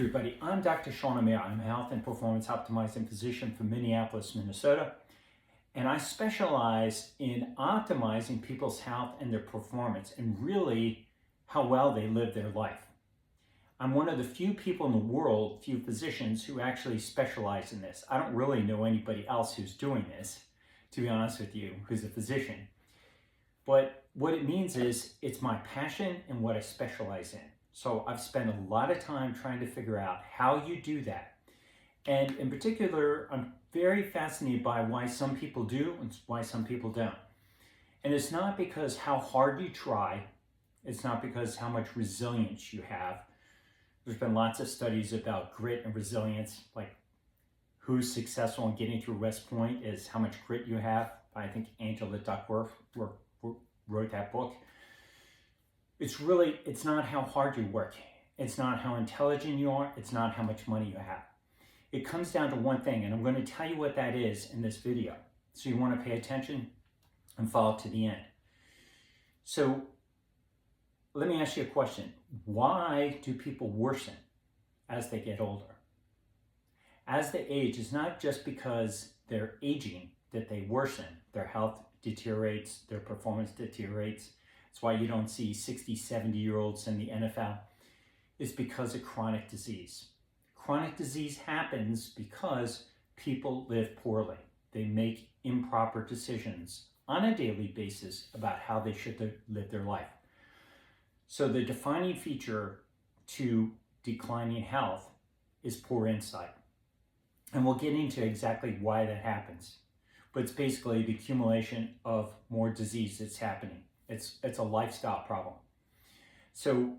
everybody, I'm Dr. Sean Amir. I'm a health and performance optimizing physician from Minneapolis, Minnesota, and I specialize in optimizing people's health and their performance and really how well they live their life. I'm one of the few people in the world, few physicians, who actually specialize in this. I don't really know anybody else who's doing this, to be honest with you, who's a physician. But what it means is it's my passion and what I specialize in. So I've spent a lot of time trying to figure out how you do that. And in particular, I'm very fascinated by why some people do and why some people don't. And it's not because how hard you try. It's not because how much resilience you have. There's been lots of studies about grit and resilience, like who's successful in getting through West Point is how much grit you have. I think Angela Duckworth wrote that book. It's not how hard you work. It's not how intelligent you are. It's not how much money you have. It comes down to one thing, and I'm going to tell you what that is in this video. So you want to pay attention and follow to the end. So let me ask you a question. Why do people worsen as they get older? As they age, it's not just because they're aging that they worsen. Their health deteriorates, their performance deteriorates. That's why you don't see 60, 70-year-olds in the NFL. It's because of chronic disease. Chronic disease happens because people live poorly. They make improper decisions on a daily basis about how they should live their life. So the defining feature to declining health is poor insight. And we'll get into exactly why that happens. But it's basically the accumulation of more disease that's happening. It's a lifestyle problem. So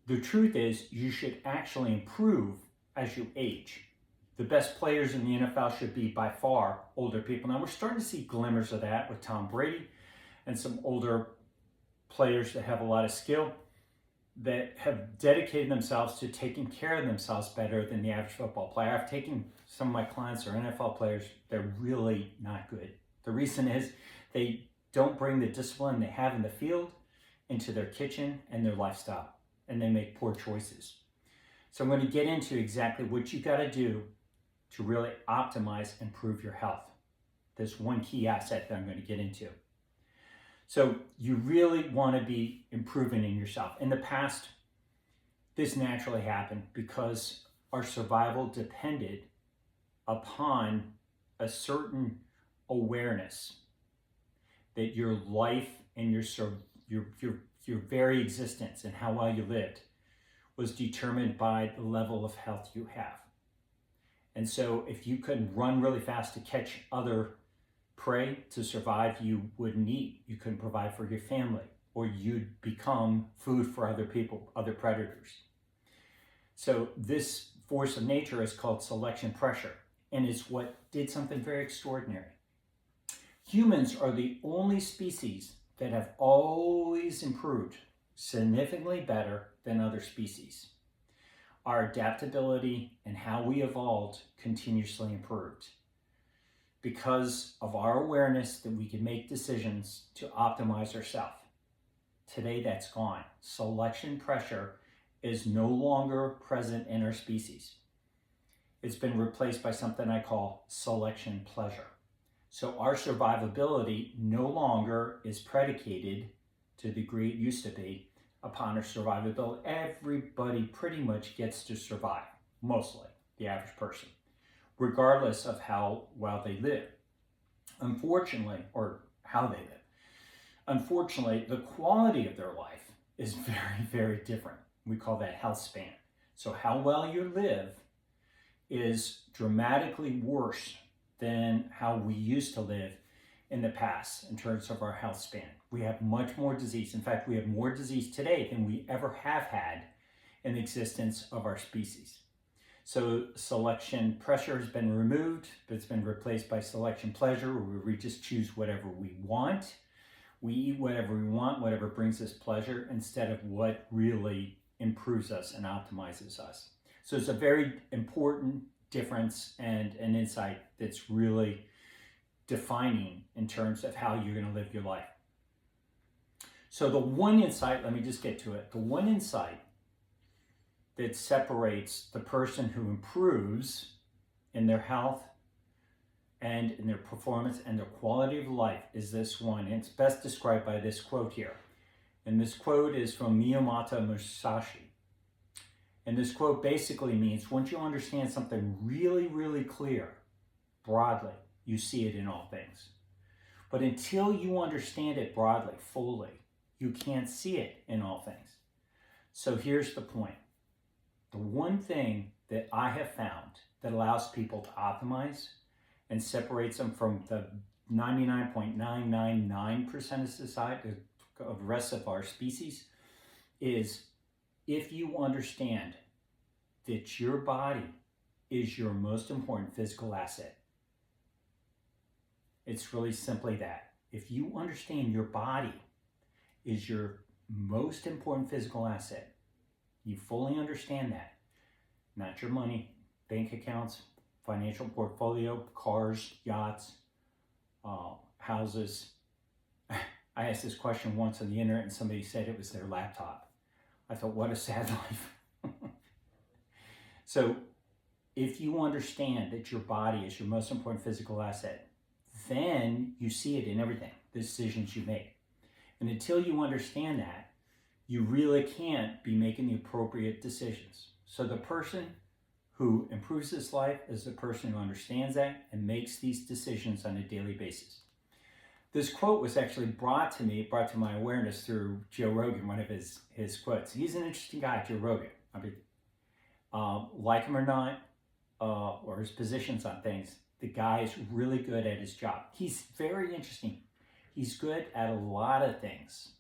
the truth is you should actually improve as you age. The best players in the NFL should be by far older people. Now we're starting to see glimmers of that with Tom Brady and some older players that have a lot of skill that have dedicated themselves to taking care of themselves better than the average football player. I've taken some of my clients are NFL players. They're really not good. The reason is they don't bring the discipline they have in the field into their kitchen and their lifestyle, and they make poor choices. So I'm going to get into exactly what you got to do to really optimize and improve your health. There's one key asset that I'm going to get into. So you really want to be improving in yourself. In the past, this naturally happened because our survival depended upon a certain awareness that your life and your very existence and how well you lived was determined by the level of health you have. And so if you couldn't run really fast to catch other prey to survive, you wouldn't eat. You couldn't provide for your family, or you'd become food for other people, other predators. So this force of nature is called selection pressure, and it's what did something very extraordinary. Humans are the only species that have always improved significantly better than other species. Our adaptability and how we evolved continuously improved because of our awareness that we can make decisions to optimize ourselves. Today that's gone. Selection pressure is no longer present in our species. It's been replaced by something I call selection pleasure. So our survivability no longer is predicated to the degree it used to be upon our survivability. Everybody pretty much gets to survive, mostly the average person, regardless of how well they live. Unfortunately, or how they live. Unfortunately, the quality of their life is very, very different. We call that health span. So how well you live is dramatically worse than how we used to live in the past in terms of our health span. We have much more disease. In fact, we have more disease today than we ever have had in the existence of our species. So selection pressure has been removed, but it's been replaced by selection pleasure, where we just choose whatever we want. We eat whatever we want, whatever brings us pleasure, instead of what really improves us and optimizes us. So it's a very important difference and an insight that's really defining in terms of how you're going to live your life. So the one insight, let me just get to it. The one insight that separates the person who improves in their health and in their performance and their quality of life is this one. And it's best described by this quote here. And this quote is from Miyamoto Musashi. And this quote basically means once you understand something really, really clear, broadly, you see it in all things. But until you understand it broadly, fully, you can't see it in all things. So here's the point. The one thing that I have found that allows people to optimize and separates them from the 99.999% of society, of the rest of our species, is if you understand that your body is your most important physical asset. It's really simply that. If you understand your body is your most important physical asset, you fully understand that. Not your money, bank accounts, financial portfolio, cars, yachts, houses. I asked this question once on the internet and somebody said it was their laptop. I thought, what a sad life. So if you understand that your body is your most important physical asset, then you see it in everything, the decisions you make. And until you understand that, you really can't be making the appropriate decisions. So the person who improves his life is the person who understands that and makes these decisions on a daily basis. This quote was actually brought to my awareness through Joe Rogan, one of his quotes. He's an interesting guy, Joe Rogan. I mean, like him or not, or his positions on things, the guy is really good at his job. He's very interesting. He's good at a lot of things.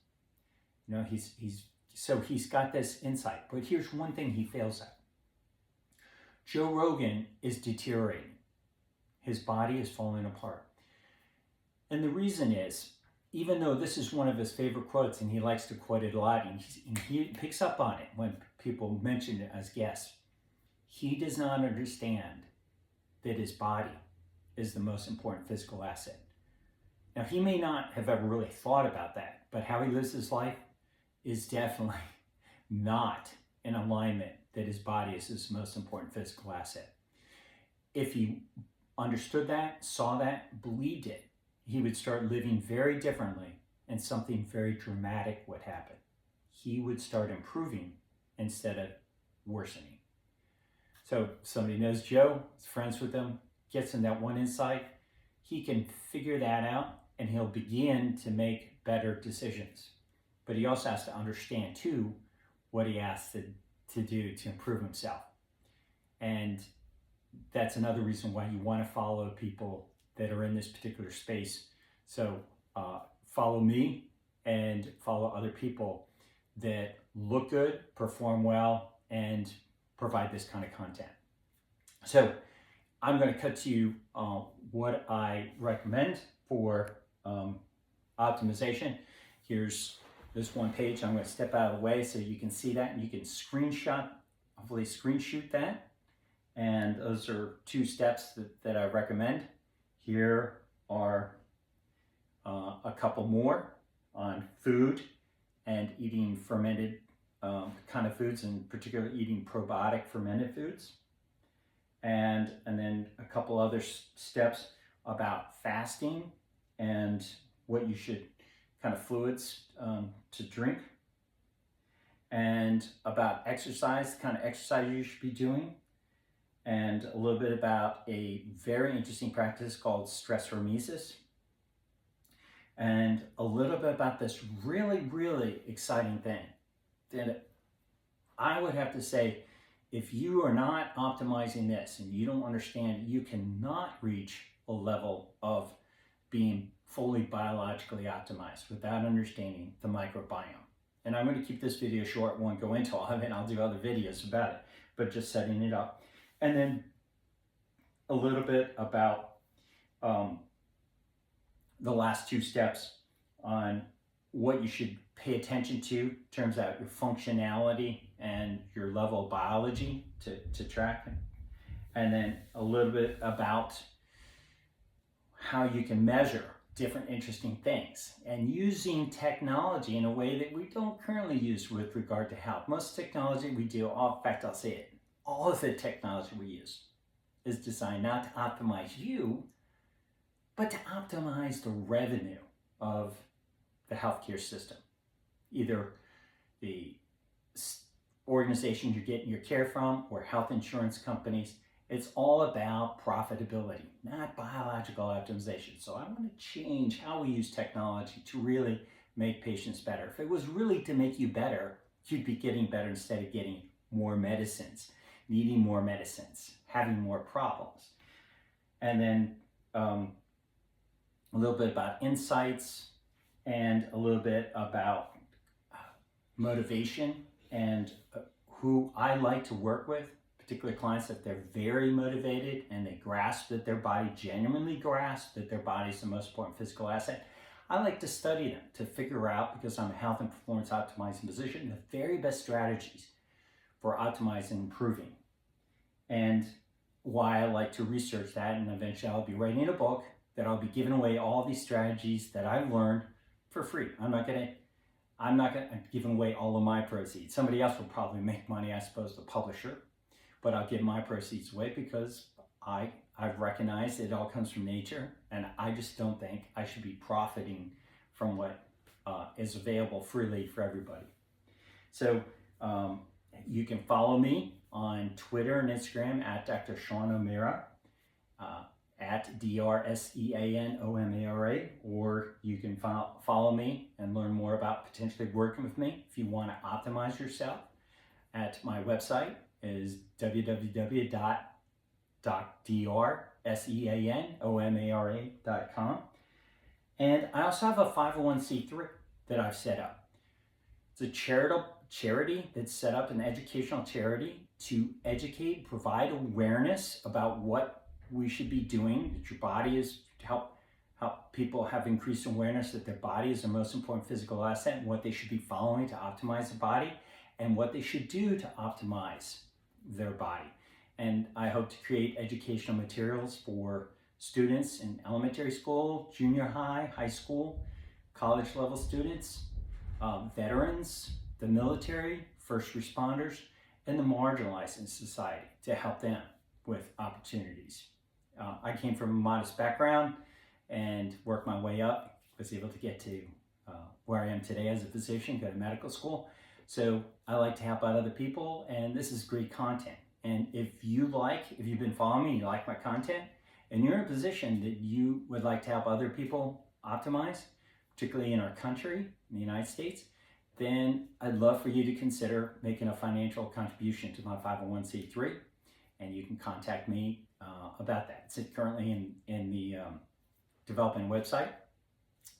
You know, he's got this insight. But here's one thing he fails at. Joe Rogan is deteriorating. His body is falling apart. And the reason is, even though this is one of his favorite quotes, and he likes to quote it a lot, and he picks up on it when people mention it as guests, he does not understand that his body is the most important physical asset. Now, he may not have ever really thought about that, but how he lives his life is definitely not in alignment that his body is his most important physical asset. If he understood that, saw that, believed it, he would start living very differently and something very dramatic would happen. He would start improving instead of worsening. So somebody knows Joe, is friends with him, gets him that one insight, he can figure that out and he'll begin to make better decisions. But he also has to understand too what he has to do to improve himself. And that's another reason why you want to follow people that are in this particular space. So follow me and follow other people that look good, perform well, and provide this kind of content. So I'm going to cut to you what I recommend for optimization. Here's this one page. I'm going to step out of the way so you can see that and you can hopefully screenshot that. And those are 2 steps that I recommend. Here are a couple more on food and eating fermented kind of foods, and particularly eating probiotic fermented foods. And then a couple other steps about fasting and what you should, kind of fluids to drink, and about exercise, the kind of exercise you should be doing, and a little bit about a very interesting practice called stress hormesis, and a little bit about this really, really exciting thing that I would have to say, if you are not optimizing this and you don't understand, you cannot reach a level of being fully biologically optimized without understanding the microbiome. And I'm going to keep this video short, won't go into all of it, I'll do other videos about it, but just setting it up. And then a little bit about the last 2 steps on what you should pay attention to in terms of your functionality and your level of biology to track. And then a little bit about how you can measure different interesting things and using technology in a way that we don't currently use with regard to health. Most technology we do, in fact, I'll say it, all of the technology we use is designed not to optimize you, but to optimize the revenue of the healthcare system. Either the organization you're getting your care from or health insurance companies. It's all about profitability, not biological optimization. So I want to change how we use technology to really make patients better. If it was really to make you better, you'd be getting better instead of getting more medicines, needing more medicines, having more problems. And then a little bit about insights and a little bit about motivation and who I like to work with, particular clients, if they're very motivated and they grasp that their body, genuinely grasp that their body is the most important physical asset. I like to study them to figure out, because I'm a health and performance optimizing physician, the very best strategies for optimizing and improving. And why I like to research that, and eventually I'll be writing a book that I'll be giving away all these strategies that I've learned for free. I'm not gonna give away all of my proceeds. Somebody else will probably make money, I suppose, the publisher, but I'll give my proceeds away because I've recognized it all comes from nature, and I just don't think I should be profiting from what is available freely for everybody. So you can follow me on Twitter and Instagram at Dr. Sean O'Meara, at DrSeanomara, or you can follow me and learn more about potentially working with me if you want to optimize yourself. At my website is www.drseanomara.com. And I also have a 501c3 that I've set up. It's a charity that's set up, an educational charity to educate, provide awareness about what we should be doing, that your body is, to help people have increased awareness that their body is the most important physical asset, and what they should be following to optimize the body, and what they should do to optimize their body. And I hope to create educational materials for students in elementary school, junior high, high school, college level students, veterans, the military, first responders, and the marginalized in society to help them with opportunities. I came from a modest background and worked my way up, was able to get to where I am today as a physician, go to medical school. So I like to help out other people, and this is great content. And if you've been following me and you like my content, and you're in a position that you would like to help other people optimize, particularly in our country, in the United States, then I'd love for you to consider making a financial contribution to my 501c3, and you can contact me about that. It's currently in the developing website,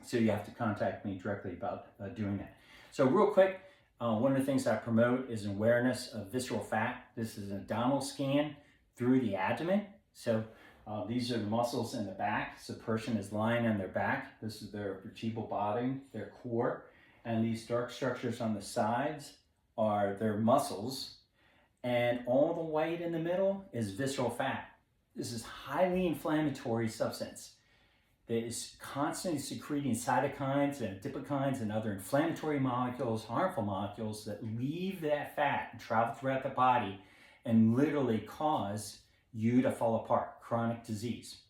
so you have to contact me directly about doing that. So real quick, one of the things I promote is awareness of visceral fat. This is an abdominal scan through the abdomen. So these are the muscles in the back. So the person is lying on their back. This is their vertebral body, their core. And these dark structures on the sides are their muscles. And all the white in the middle is visceral fat. This is highly inflammatory substance that is constantly secreting cytokines and adipokines and other inflammatory molecules, harmful molecules that leave that fat and travel throughout the body and literally cause you to fall apart, chronic disease.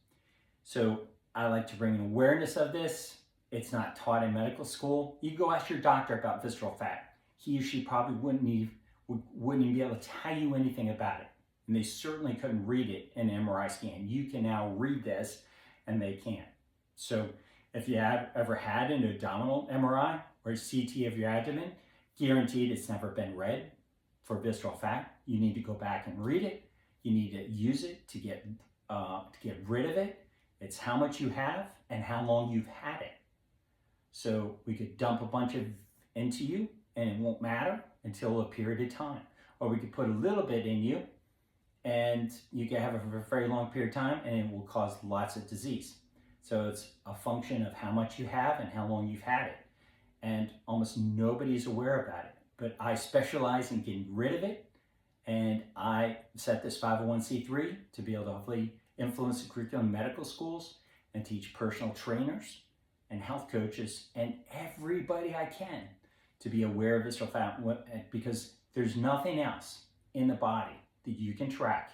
So I like to bring an awareness of this. It's not taught in medical school. You go ask your doctor about visceral fat. He or she probably wouldn't even be able to tell you anything about it. And they certainly couldn't read it in an MRI scan. You can now read this, and they can't. So if you have ever had an abdominal MRI or a CT of your abdomen, guaranteed it's never been read for visceral fat. You need to go back and read it. You need to use it to get rid of it. It's how much you have and how long you've had it. So we could dump a bunch of into you and it won't matter until a period of time. Or we could put a little bit in you and you can have it for a very long period of time and it will cause lots of disease. So it's a function of how much you have and how long you've had it. And almost nobody's aware about it. But I specialize in getting rid of it. And I set this 501c3 to be able to hopefully influence the curriculum in medical schools and teach personal trainers and health coaches and everybody I can to be aware of visceral fat, because there's nothing else in the body that you can track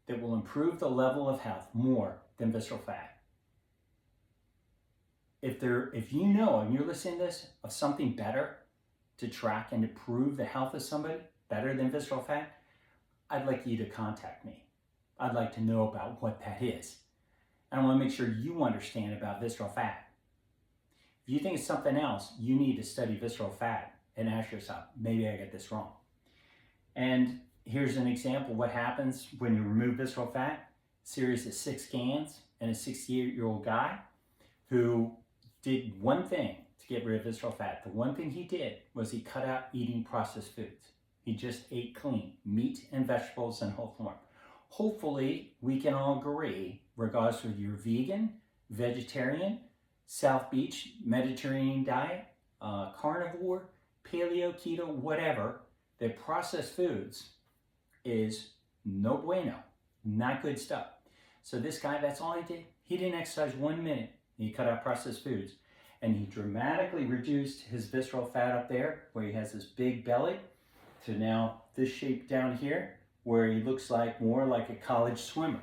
that will improve the level of health more than visceral fat. If you know, and you're listening to this, of something better to track and to prove the health of somebody better than visceral fat, I'd like you to contact me. I'd like to know about what that is. And I want to make sure you understand about visceral fat. If you think it's something else, you need to study visceral fat and ask yourself, maybe I get this wrong. And here's an example of what happens when you remove visceral fat. Series of 6 scans and a 68-year-old guy who did one thing to get rid of visceral fat. The one thing he did was he cut out eating processed foods. He just ate clean, meat and vegetables in whole form. Hopefully, we can all agree, regardless of you're vegan, vegetarian, South Beach, Mediterranean diet, carnivore, paleo, keto, whatever, that processed foods is no bueno, not good stuff. So this guy, that's all he did. He didn't exercise 1 minute. He cut out processed foods. And he dramatically reduced his visceral fat up there, where he has this big belly, to now this shape down here, where he looks more like a college swimmer.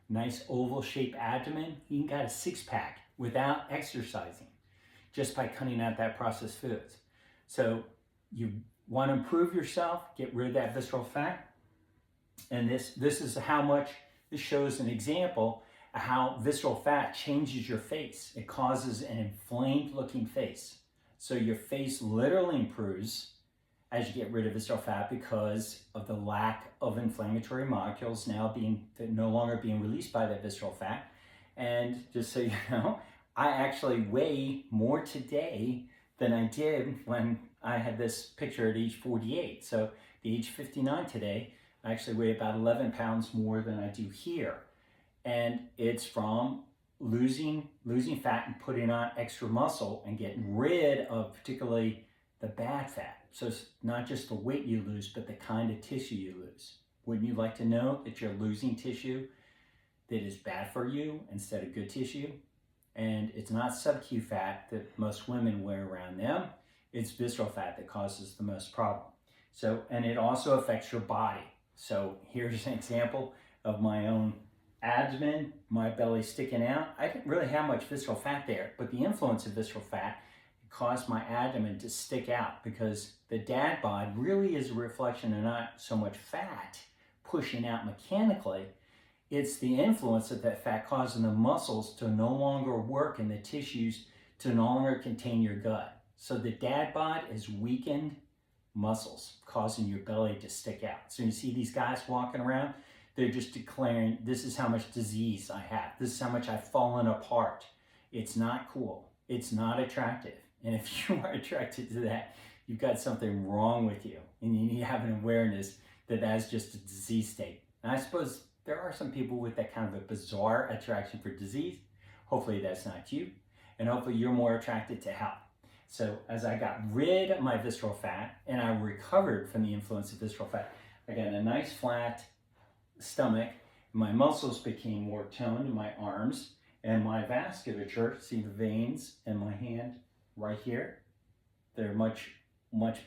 Nice oval shaped abdomen. He got a 6-pack without exercising, just by cutting out that processed foods. So you want to improve yourself, get rid of that visceral fat. And this is how much, this shows an example of how visceral fat changes your face. It causes an inflamed looking face. So your face literally improves as you get rid of visceral fat because of the lack of inflammatory molecules no longer being released by that visceral fat. And just so you know, I actually weigh more today than I did when I had this picture at age 48. So at the age 59 today, I actually weigh about 11 pounds more than I do here. And it's from losing fat and putting on extra muscle and getting rid of particularly the bad fat. So it's not just the weight you lose, but the kind of tissue you lose. Wouldn't you like to know that you're losing tissue that is bad for you instead of good tissue? And it's not sub-Q fat that most women wear around them. It's visceral fat that causes the most problem. So, and it also affects your body. So here's an example of my own abdomen, my belly sticking out. I didn't really have much visceral fat there, but the influence of visceral fat caused my abdomen to stick out, because the dad bod really is a reflection of not so much fat pushing out mechanically. It's the influence of that fat causing the muscles to no longer work and the tissues to no longer contain your gut. So the dad bod is weakened muscles causing your belly to stick out. So you see these guys walking around, they're just declaring, this is how much disease I have. This is how much I've fallen apart. It's not cool. It's not attractive. And if you are attracted to that, you've got something wrong with you. And you need to have an awareness that that's just a disease state. And I suppose there are some people with that kind of a bizarre attraction for disease. Hopefully that's not you. And hopefully you're more attracted to health. So as I got rid of my visceral fat and I recovered from the influence of visceral fat, I got a nice flat stomach. My muscles became more toned in my arms, and my vasculature, see the veins in my hand right here, they're much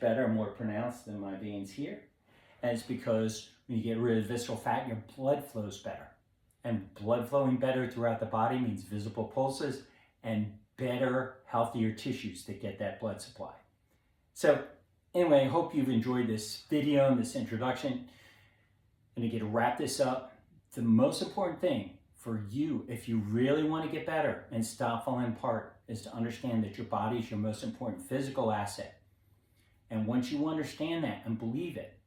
better, more pronounced than my veins here. And it's because when you get rid of visceral fat, your blood flows better. And blood flowing better throughout the body means visible pulses and better, healthier tissues that get that blood supply. So anyway, I hope you've enjoyed this video and this introduction. And to wrap this up, the most important thing for you, if you really want to get better and stop falling apart, is to understand that your body is your most important physical asset. And once you understand that and believe it,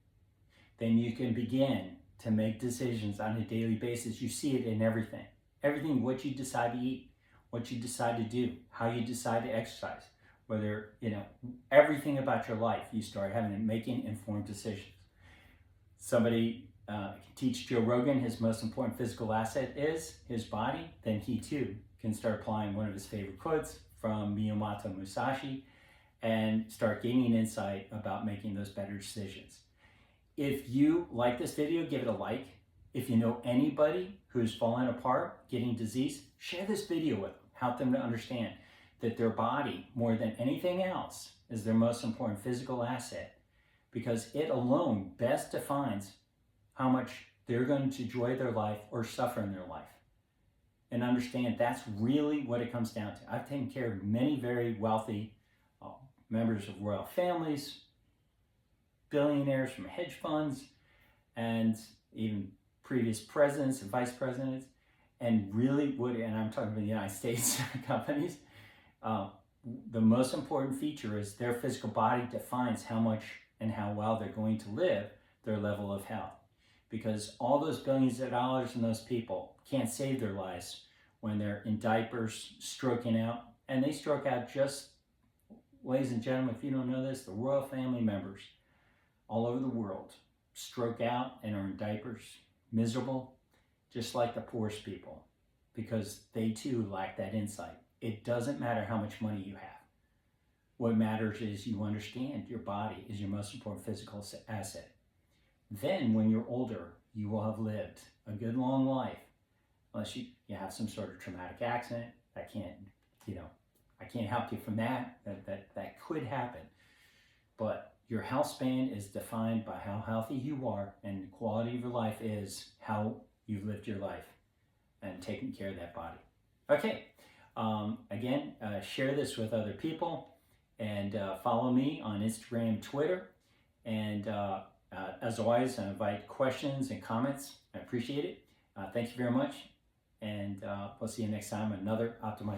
then you can begin to make decisions on a daily basis. You see it in everything. Everything, what you decide to eat, what you decide to do, how you decide to exercise, whether, everything about your life, you start making informed decisions. Somebody can teach Joe Rogan his most important physical asset is his body, then he too can start applying one of his favorite quotes from Miyamoto Musashi and start gaining insight about making those better decisions. If you like this video, give it a like. If you know anybody who's falling apart, getting disease, share this video with them. Help them to understand that their body, more than anything else, is their most important physical asset, because it alone best defines how much they're going to enjoy their life or suffer in their life. And understand that's really what it comes down to. I've taken care of many very wealthy members of royal families, billionaires from hedge funds, and even previous presidents and vice presidents, and really and I'm talking about the United States companies, the most important feature is their physical body defines how much and how well they're going to live, their level of health. Because all those billions of dollars and those people can't save their lives when they're in diapers, stroking out. And they stroke out just, ladies and gentlemen, if you don't know this, the royal family members all over the world stroke out and are in diapers, miserable, just like the poorest people, because they too lack that insight. It doesn't matter how much money you have. What matters is you understand your body is your most important physical asset. Then when you're older, you will have lived a good long life, unless you have some sort of traumatic accident. I can't help you from that. That could happen. But your health span is defined by how healthy you are, and the quality of your life is how you've lived your life and taken care of that body. Okay, again, share this with other people, and follow me on Instagram, Twitter, and as always, I invite questions and comments. I appreciate it. Thank you very much, and we'll see you next time. Another Optimized